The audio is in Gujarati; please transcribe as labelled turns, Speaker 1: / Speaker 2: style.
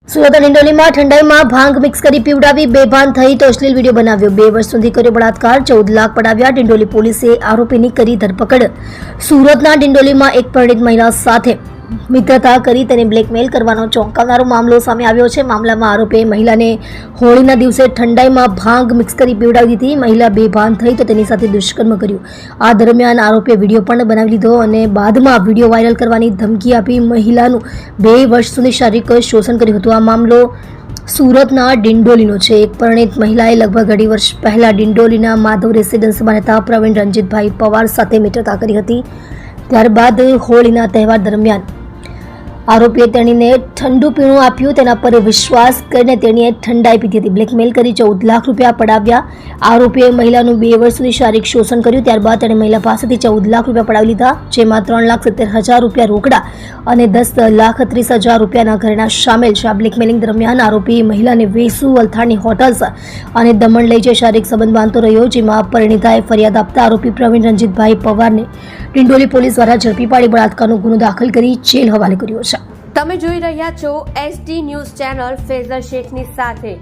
Speaker 1: સુરત ડિંડોલીમાં ઠંડાઈમાં ભાંગ મિક્સ કરી પીવડાવી બેભાન થઈ તો અશ્લીલ વિડીયો બનાવ્યો। 2 વર્ષ સુધી કર્યો બળાત્કાર, 14 લાખ પડાવ્યા। ડિંડોલી પોલીસે આરોપીની કરી ધરપકડ। સુરતના ડિંડોલીમાં એક પરિણીત મહિલા સાથે મિત્રતા કરી તેને બ્લેકમેલ કરવાનો ચોંકાવનારો મામલો સામે આવ્યો છે। મામલામાં આરોપીએ મહિલાને હોળીના દિવસે ઠંડાઈમાં ભાંગ મિક્સ કરી પીવડાવી હતી। મહિલા બેભાન થઈ તો તેની સાથે દુષ્કર્મ કર્યું। આ દરમિયાન આરોપીએ વિડીયો પણ બનાવી લીધો અને બાદમાં વિડીયો વાયરલ કરવાની ધમકી આપી મહિલાનું 2 વર્ષ સુધી શારીરિક શોષણ કર્યું હતું। આ મામલો સુરતના ડિંડોલીનો છે। એક પરિણીત મહિલાએ લગભગ 2.5 વર્ષ પહેલા ડિંડોલીના માધવ રેસિડેન્સમાં રહેતા પ્રવીણ રંજીતભાઈ પવાર સાથે મિત્રતા કરી હતી। ત્યારબાદ હોળીના તહેવાર દરમિયાન આરોપીએ તેણીને ઠંડુ પીણું આપ્યું। તેના પર વિશ્વાસ કરીને તેણીએ ઠંડાઈ પીધી હતી। બ્લેકમેલ કરી 14 લાખ રૂપિયા પડાવ્યા। આરોપીએ મહિલાનું 2 વર્ષ સુધી શારીરિક શોષણ કર્યું। ત્યારબાદ તેણે મહિલા પાસેથી 14 લાખ રૂપિયા પડાવી લીધા, જેમાં 3,70,000 રૂપિયા રોકડા અને 10,30,000 રૂપિયાના ઘરેણા સામેલ છે। આ બ્લેકમેલિંગ દરમિયાન આરોપી મહિલાને વેસુ, વલથાડની હોટલ્સ અને દમણ લઈ જઈ શારીરિક સંબંધ બાંધતો રહ્યો, જેમાં પરિણીતાએ ફરિયાદ આપતા આરોપી પ્રવીણ રંજીતભાઈ પવારને ડિંડોલી પોલીસ દ્વારા ઝડપી પાડી બળાત્કારનો ગુનો દાખલ કરી જેલ હવાલે કર્યો છે।
Speaker 2: તમે જોઈ રહ્યા છો SD ન્યૂઝ ચેનલ ફેઝર શેખની સાથે।